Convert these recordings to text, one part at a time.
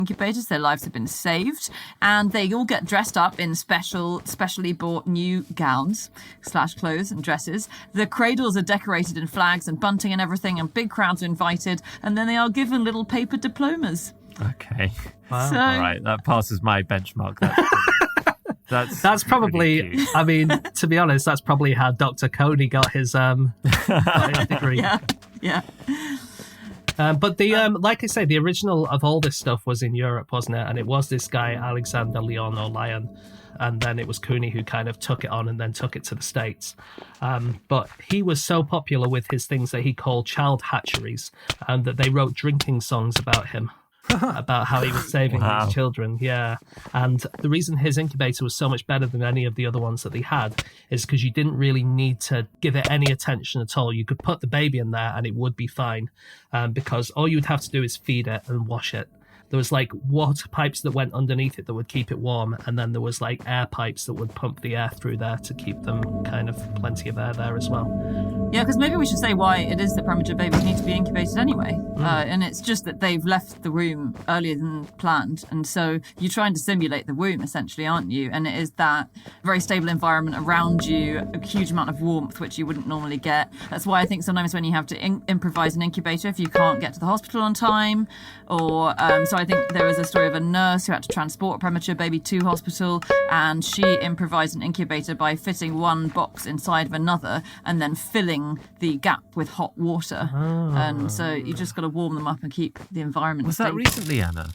incubators, their lives have been saved, and they all get dressed up in specially bought new gowns / clothes and dresses. The cradles are decorated in flags and bunting and everything, and big crowds are invited, and then they are given little paper diplomas. Okay. Wow. So, All right, that passes my benchmark. That's probably, really cute. I mean, to be honest, that's probably how Dr. Coney got his degree. yeah. But like I say, the original of all this stuff was in Europe, wasn't it? And it was this guy, Alexander Leon or Lyon. And then it was Cooney who kind of took it on and then took it to the States. But he was so popular with his things that he called child hatcheries, and that they wrote drinking songs about him. About how he was saving these children, yeah. And the reason his incubator was so much better than any of the other ones that he had is because you didn't really need to give it any attention at all. You could put the baby in there and it would be fine, because all you would have to do is feed it and wash it. There was like water pipes that went underneath it that would keep it warm, and then there was like air pipes that would pump the air through there to keep them kind of plenty of air there as well. Yeah, because maybe we should say why it is that premature babies need to be incubated anyway. And it's just that they've left the womb earlier than planned. And so you're trying to simulate the womb, essentially, aren't you? And it is that very stable environment around you, a huge amount of warmth, which you wouldn't normally get. That's why I think sometimes when you have to improvise an incubator, if you can't get to the hospital on time, or so I think there was a story of a nurse who had to transport a premature baby to hospital, and she improvised an incubator by fitting one box inside of another and then filling the gap with hot water. And so you just got to warm them up and keep the environment Was stable. that recently, Anna?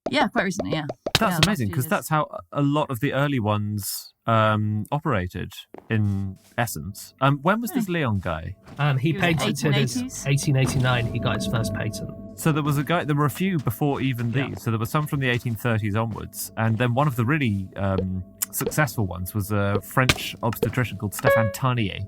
Yeah, quite recently, yeah. That's Yeah, amazing, because that's how a lot of the early ones operated, in essence. When was this Leon guy? He was in patented his 1880s? 1889. He got his first patent. So there was a guy. There were a few before even these. Yeah. So there were some from the 1830s onwards, and then one of the really successful ones was a French obstetrician called Stéphane Tarnier,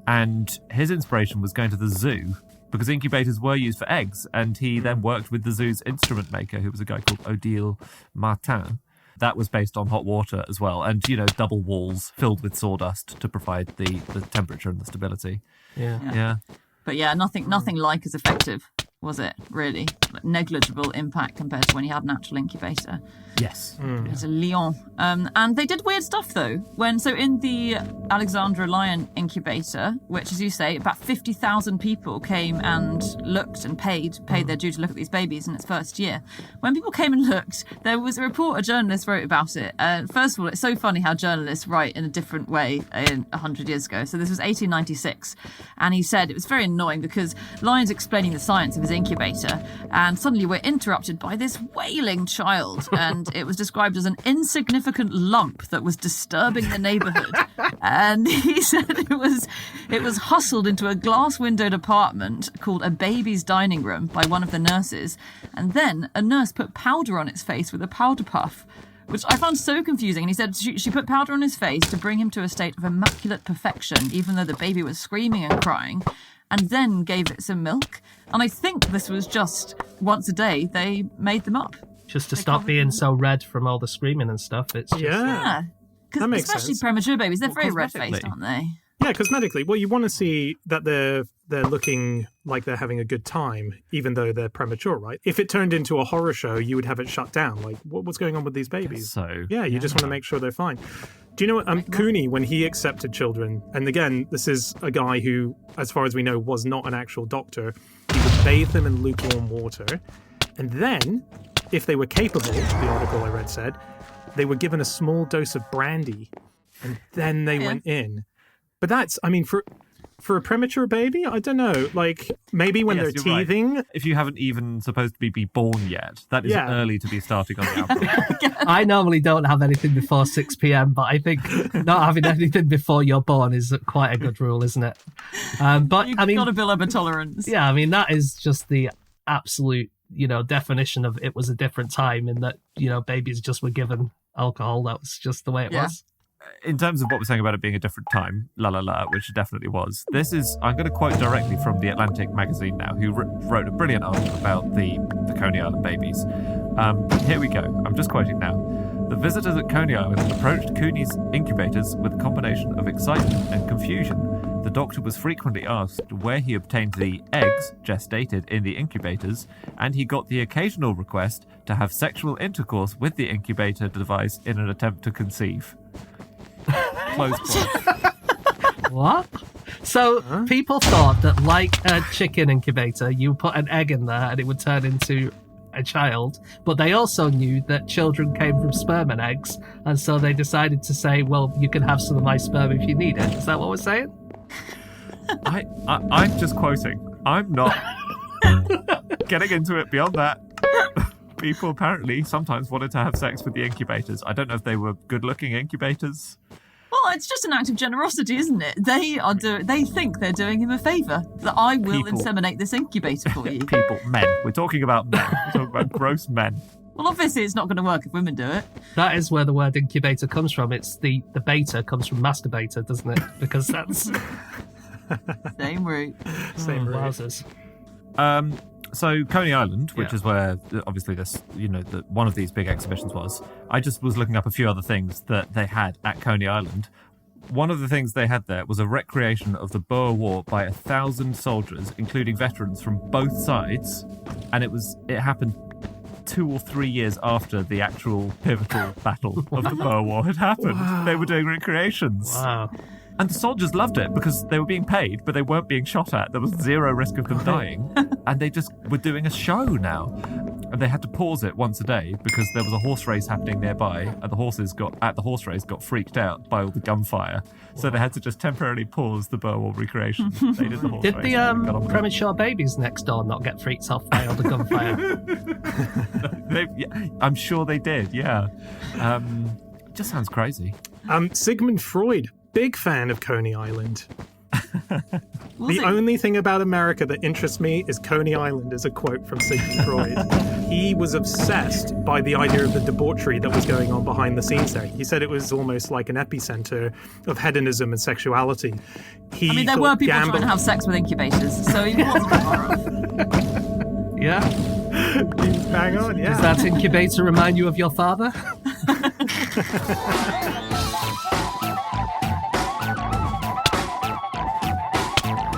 and his inspiration was going to the zoo because incubators were used for eggs, and he then worked with the zoo's instrument maker, who was a guy called Odile Martin. That was based on hot water as well, and double walls filled with sawdust to provide the temperature and the stability. Yeah. But yeah, nothing like as effective, was it, really? Negligible impact compared to when you had an actual incubator. Yes. It's a Lyon. And they did weird stuff, though. So in the Alexandra Lyon incubator, which, as you say, about 50,000 people came and looked and paid their due to look at these babies in its first year. When people came and looked, there was a report a journalist wrote about it. First of all, it's so funny how journalists write in a different way 100 years ago. So this was 1896. And he said it was very annoying because Lyon's explaining the science of his incubator, and suddenly we're interrupted by this wailing child, and it was described as an insignificant lump that was disturbing the neighbourhood. And he said it was hustled into a glass-windowed apartment called a baby's dining room by one of the nurses, and then a nurse put powder on its face with a powder puff, which I found so confusing. And he said she put powder on his face to bring him to a state of immaculate perfection, even though the baby was screaming and crying, and then gave it some milk. And I think this was just once a day they made them up. Just to stop being so red from all the screaming and stuff. It's just, Yeah. Because That makes especially sense. premature babies, they're very cosmetically. red-faced, aren't they? Yeah, cosmetically. Well, you want to see that they're looking like they're having a good time, even though they're premature, right? If it turned into a horror show, you would have it shut down. Like, what's going on with these babies? So Yeah, you just want to make sure they're fine. Do you know what? Cooney, when he accepted children, and again, this is a guy who, as far as we know, was not an actual doctor, he would bathe them in lukewarm water, and then, if they were capable, the article I read said, they were given a small dose of brandy, and then they went in. But that's, I mean, for a premature baby, I don't know. Like, maybe when Yes, they're you're right. teething. if you haven't even supposed to be born yet, that is Yeah. early to be starting on the alcohol. I normally don't have anything before 6 p.m, but I think not having anything before you're born is quite a good rule, isn't it? But You've I mean, got to build up a tolerance. yeah, I mean, that is just the absolute, definition of it was a different time in that, babies just were given alcohol. That was just the way it Yeah. was. In terms of what we're saying about it being a different time, which it definitely was. I'm going to quote directly from The Atlantic magazine now, who wrote a brilliant article about the Coney Island babies. Here we go. I'm just quoting now. The visitors at Coney Island approached Cooney's incubators with a combination of excitement and confusion. the doctor was frequently asked where he obtained the eggs gestated in the incubators, and he got the occasional request to have sexual intercourse with the incubator device in an attempt to conceive. Close quote. What? So people thought that, like a chicken incubator, you put an egg in there and it would turn into a child, but they also knew that children came from sperm and eggs, and so they decided to say, well, you can have some of my sperm if you need it. Is that what we're saying? I'm just quoting. I'm not getting into it beyond that. People apparently sometimes wanted to have sex with the incubators. I don't know if they were good-looking incubators. Well, it's just an act of generosity, isn't it? They think they're doing him a favour, that I will inseminate this incubator for you. People, men. We're talking about men. We're talking about gross men. Well, obviously it's not going to work if women do it. That is where the word incubator comes from. It's the beta comes from masturbator, doesn't it? Because that's... Same root. Same route. Wowzers. So Coney Island, which is where obviously this, one of these big exhibitions was. I just was looking up a few other things that they had at Coney Island. One of the things they had there was a recreation of the Boer War by 1,000 soldiers, including veterans from both sides, and it happened 2 or 3 years after the actual pivotal battle of the Boer War had happened. Wow. They were doing recreations. Wow. And the soldiers loved it because they were being paid, but they weren't being shot at. There was zero risk of them dying. And they just were doing a show now. And they had to pause it once a day because there was a horse race happening nearby, and the horses got freaked out by all the gunfire. So they had to just temporarily pause the Boer War recreation. They did the horse Did race. the premature babies next door not get freaked off by all the gunfire? I'm sure they did, yeah. It just sounds crazy. Sigmund Freud, big fan of Coney Island. Was The it? only thing about America that interests me is Coney Island is a quote from Sigmund Freud. He was obsessed by the idea of the debauchery that was going on behind the scenes there. He said it was almost like an epicenter of hedonism and sexuality. There were people trying to have sex with incubators, so he wasn't far off. Yeah? He's bang on, yeah. Does that incubator remind you of your father?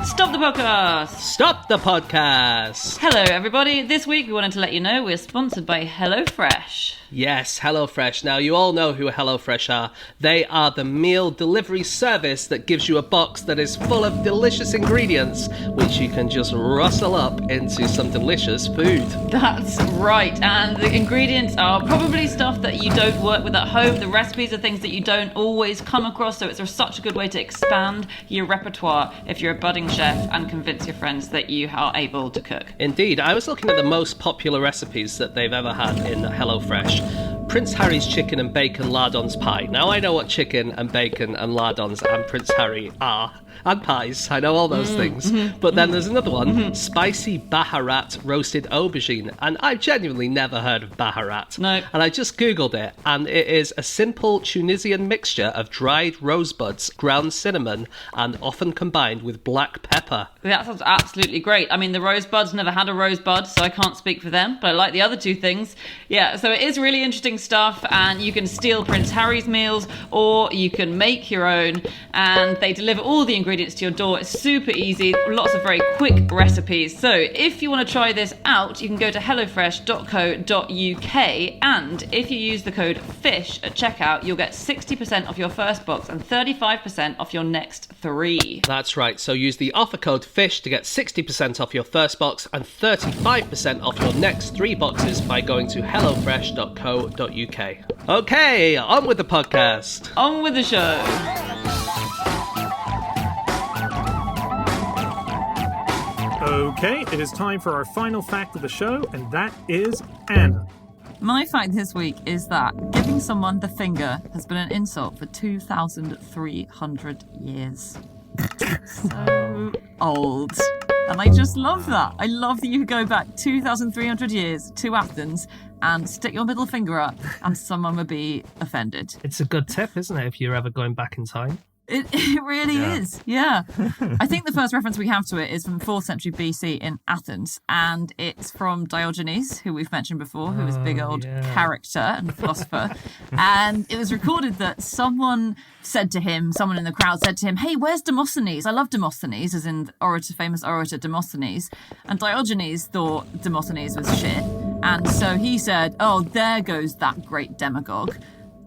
Stop the podcast! Stop the podcast! Hello, everybody. This week we wanted to let you know we're sponsored by HelloFresh. Yes, HelloFresh. Now, you all know who HelloFresh are. They are the meal delivery service that gives you a box that is full of delicious ingredients, which you can just rustle up into some delicious food. That's right, and the ingredients are probably stuff that you don't work with at home. The recipes are things that you don't always come across, so it's such a good way to expand your repertoire if you're a budding chef and convince your friends that you are able to cook. Indeed, I was looking at the most popular recipes that they've ever had in HelloFresh. Prince Harry's chicken and bacon lardons pie. Now, I know what chicken and bacon and lardons and Prince Harry are. And pies. I know all those things. But then there's another one. Spicy Baharat roasted aubergine. And I've genuinely never heard of Baharat. No. And I just Googled it. And it is a simple Tunisian mixture of dried rosebuds, ground cinnamon, and often combined with black pepper. That sounds absolutely great. I mean, the rosebuds, never had a rosebud, so I can't speak for them, but I like the other two things. Yeah, so it is really interesting stuff, and you can steal Prince Harry's meals, or you can make your own, and they deliver all the ingredients to your door. It's super easy, lots of very quick recipes. So if you want to try this out, you can go to hellofresh.co.uk, and if you use the code FISH at checkout, you'll get 60% off your first box and 35% off your next 3. That's right, so use the offer code FISH to get 60% off your first box and 35% off your next 3 boxes by going to hellofresh.co.uk. Okay, on with the podcast. On with the show. Okay, it is time for our final fact of the show, and that is Anna. My fact this week is that giving someone the finger has been an insult for 2,300 years. So old. And I just love that. I love that you could go back 2,300 years to Athens and stick your middle finger up and someone would be offended. It's a good tip, isn't it, if you're ever going back in time? It really Yeah. is, yeah. I think the first reference we have to it is from 4th century BC in Athens, and it's from Diogenes, who we've mentioned before, who was a big old character and philosopher. And it was recorded that someone in the crowd said to him, "Hey, where's Demosthenes? I love Demosthenes," as in famous orator Demosthenes. And Diogenes thought Demosthenes was shit. And so he said, "Oh, there goes that great demagogue,"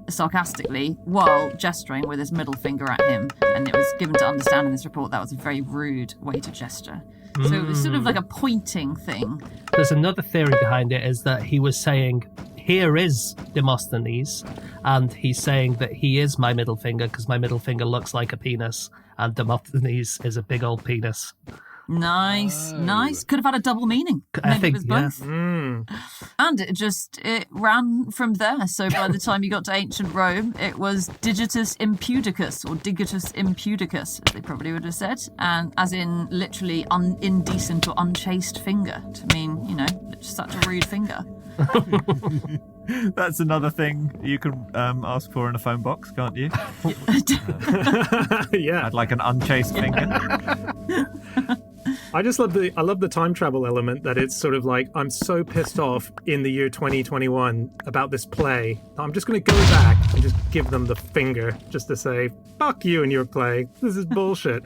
sarcastically, while gesturing with his middle finger at him. And it was given to understand in this report that was a very rude way to gesture. So it was sort of like a pointing thing. There's another theory behind it, is that he was saying, here is Demosthenes, and he's saying that he is my middle finger because my middle finger looks like a penis, and Demosthenes is a big old penis. Nice. Could have had a double meaning. I think, it was both. And it ran from there. So by the time you got to ancient Rome, it was digitus impudicus, or digitus impudicus, as they probably would have said, and as in literally indecent or unchaste finger, to mean, such a rude finger. That's another thing you can ask for in a phone box, can't you? Yeah. I'd like an unchaste finger. I love the time travel element, that it's sort of like, I'm so pissed off in the year 2021 about this play, I'm just going to go back and just give them the finger just to say, fuck you and your play. This is bullshit.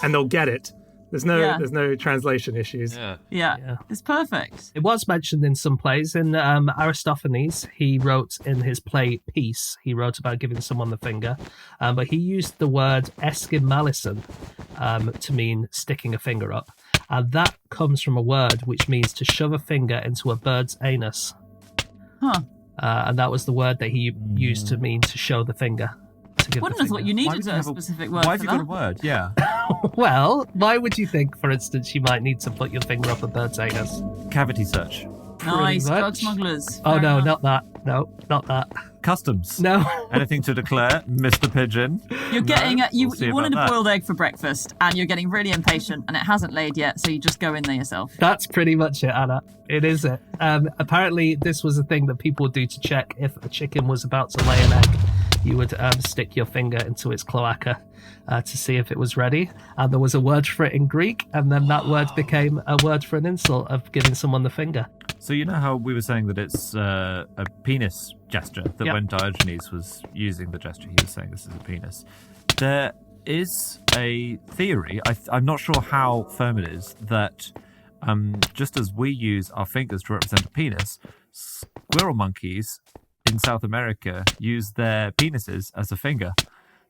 And they'll get it. There's no translation issues. Yeah, it's perfect. It was mentioned in some plays. In Aristophanes, he wrote in his play Peace, he wrote about giving someone the finger, but he used the word eschimalison to mean sticking a finger up. And that comes from a word which means to shove a finger into a bird's anus. Huh. And that was the word that he used to mean to show the finger. Wouldn't have thought you needed a specific word. Why for have you got a word? Yeah. Well, why would you think, for instance, you might need to put your finger up a bird's anus? Cavity search. Nice, much. drug smugglers. Oh, Fair no, enough. not that. No, not that. Customs. No. Anything to declare, Mr. Pigeon? You're getting you We'll see wanted about a that. boiled egg for breakfast, and you're getting really impatient, and it hasn't laid yet, so you just go in there yourself. That's pretty much it, Anna. It is it. Apparently, this was a thing that people would do to check if a chicken was about to lay an egg. You would stick your finger into its cloaca to see if it was ready. And there was a word for it in Greek, and then that word became a word for an insult of giving someone the finger. So you know how we were saying that it's a penis gesture, that Yep. when Diogenes was using the gesture, he was saying this is a penis. There is a theory, I'm not sure how firm it is, that just as we use our fingers to represent a penis, squirrel monkeys in South America use their penises as a finger.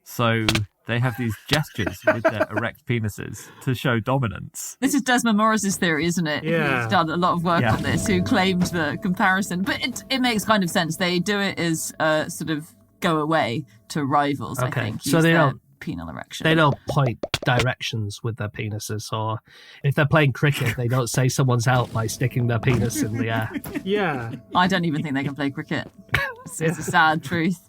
So they have these gestures with their erect penises to show dominance. This is Desmond Morris's theory, isn't it? Yeah. He's done a lot of work Yeah. on this, who claimed the comparison. But it makes kind of sense. They do it as sort of go away to rivals, I Okay, think. so use they their don't- penile erection. They don't point directions with their penises, or if they're playing cricket, they don't say someone's out by sticking their penis in the air. Yeah. I don't even think they can play cricket. It's a sad truth.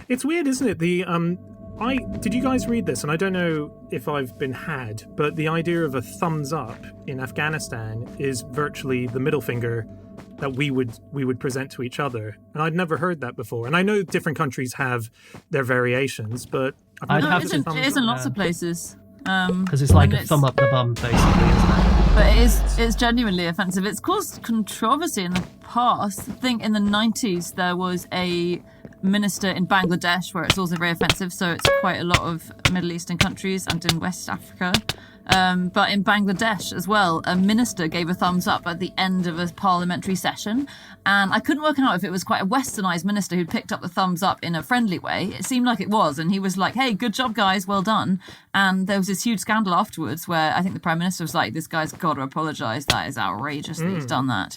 It's weird, isn't it? Did you guys read this? And I don't know if I've been had, but the idea of a thumbs up in Afghanistan is virtually the middle finger that we would present to each other. And I'd never heard that before. And I know different countries have their variations, but I've never No, heard it the isn't. thumbs It is in up. lots of places. Because it's like and a thumb up the bum, basically, isn't it? But it's genuinely offensive. It's caused controversy in the past. I think in the 90s there was a minister in Bangladesh where it's also very offensive. So it's quite a lot of Middle Eastern countries and in West Africa. But in Bangladesh as well, a minister gave a thumbs up at the end of a parliamentary session. And I couldn't work out if it was quite a westernized minister who'd picked up the thumbs up in a friendly way. It seemed like it was. And he was like, hey, good job, guys. Well done. And there was this huge scandal afterwards where I think the Prime Minister was like, this guy's got to apologise. That is outrageous that he's done that.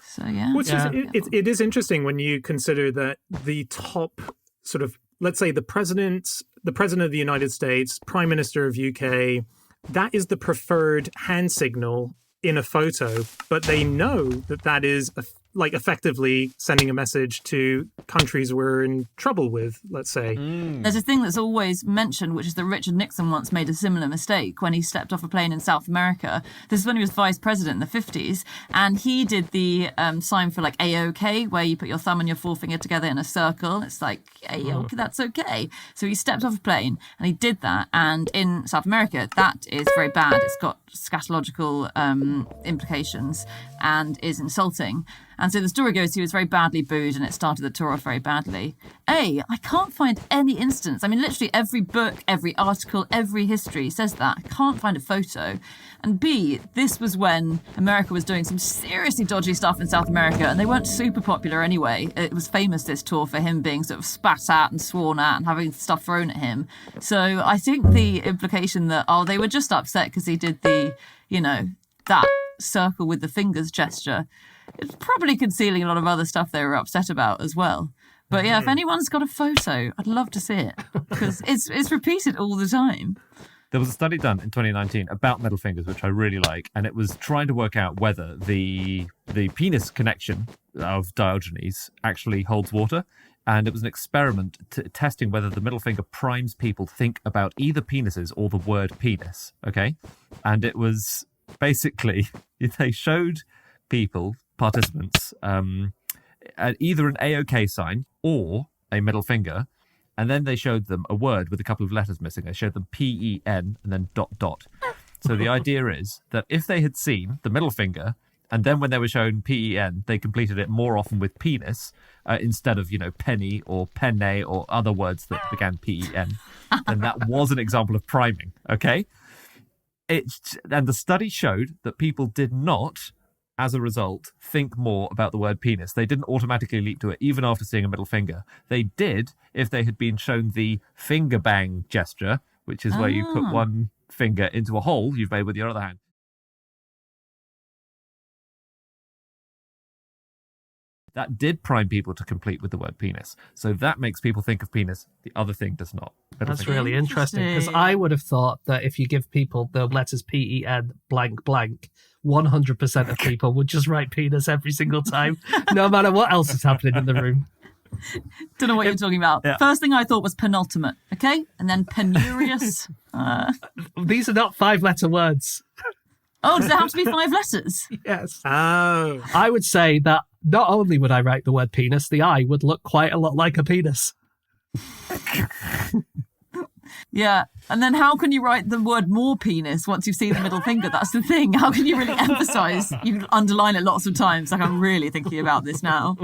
So, yeah. Which it is interesting when you consider that the top sort of, let's say the president of the United States, Prime Minister of UK, that is the preferred hand signal in a photo, but they know that that is like effectively sending a message to countries we're in trouble with, let's say. There's a thing that's always mentioned, which is that Richard Nixon once made a similar mistake when he stepped off a plane in South America. This is when he was vice president in the 50s, and he did the sign for like AOK, where you put your thumb and your forefinger together in a circle. It's like, AOK, that's okay. So he stepped off a plane and he did that, and in South America, that is very bad. It's got scatological implications and is insulting. And so the story goes he was very badly booed and it started the tour off very badly. I can't find any instance. I mean, literally every book, every article, every history says that. I can't find a photo. And B, this was when America was doing some seriously dodgy stuff in South America, and they weren't super popular anyway. It was famous, this tour, for him being sort of spat at and sworn at and having stuff thrown at him. So I think the implication that, they were just upset because he did the, that circle with the fingers gesture, it's probably concealing a lot of other stuff they were upset about as well. But yeah, if anyone's got a photo, I'd love to see it, because it's repeated all the time. There was a study done in 2019 about middle fingers, which I really like, and it was trying to work out whether the penis connection of Diogenes actually holds water. And it was an experiment testing whether the middle finger primes people to think about either penises or the word penis, okay? And it was basically, they showed participants, either an AOK sign or a middle finger, and then they showed them a word with a couple of letters missing. They showed them PEN and then ... So the idea is that if they had seen the middle finger, and then when they were shown PEN, they completed it more often with penis instead of, penny or penne or other words that began PEN, then that was an example of priming, okay? And the study showed that people did not, as a result, think more about the word penis. They didn't automatically leap to it, even after seeing a middle finger. They did if they had been shown the finger bang gesture, which is where you put one finger into a hole you've made with your other hand. That did prime people to complete with the word penis. So that makes people think of penis. The other thing does not. That's really interesting, because I would have thought that if you give people the letters PEN blank blank, 100% of people would just write penis every single time, no matter what else is happening in the room. Don't know what you're talking about. Yeah. First thing I thought was penultimate, okay? And then penurious. These are not 5-letter words. Oh, does it have to be 5 letters? Yes. Oh. I would say that not only would I write the word penis, the I would look quite a lot like a penis. Yeah, and then how can you write the word more penis once you've seen the middle finger? That's the thing. How can you really emphasize? You can underline it lots of times. Like, I'm really thinking about this now.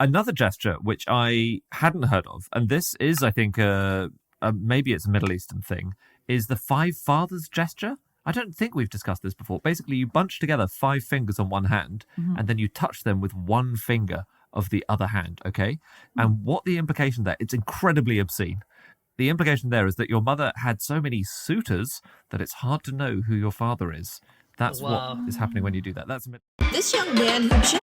Another gesture which I hadn't heard of, and this is, I think, maybe it's a Middle Eastern thing, is the 5 fathers gesture. I don't think we've discussed this before. Basically, you bunch together 5 fingers on one hand, and then you touch them with one finger of the other hand, okay? And what the implication there, it's incredibly obscene. The implication there is that your mother had so many suitors that it's hard to know who your father is. That's what is happening when you do that. That's This young man who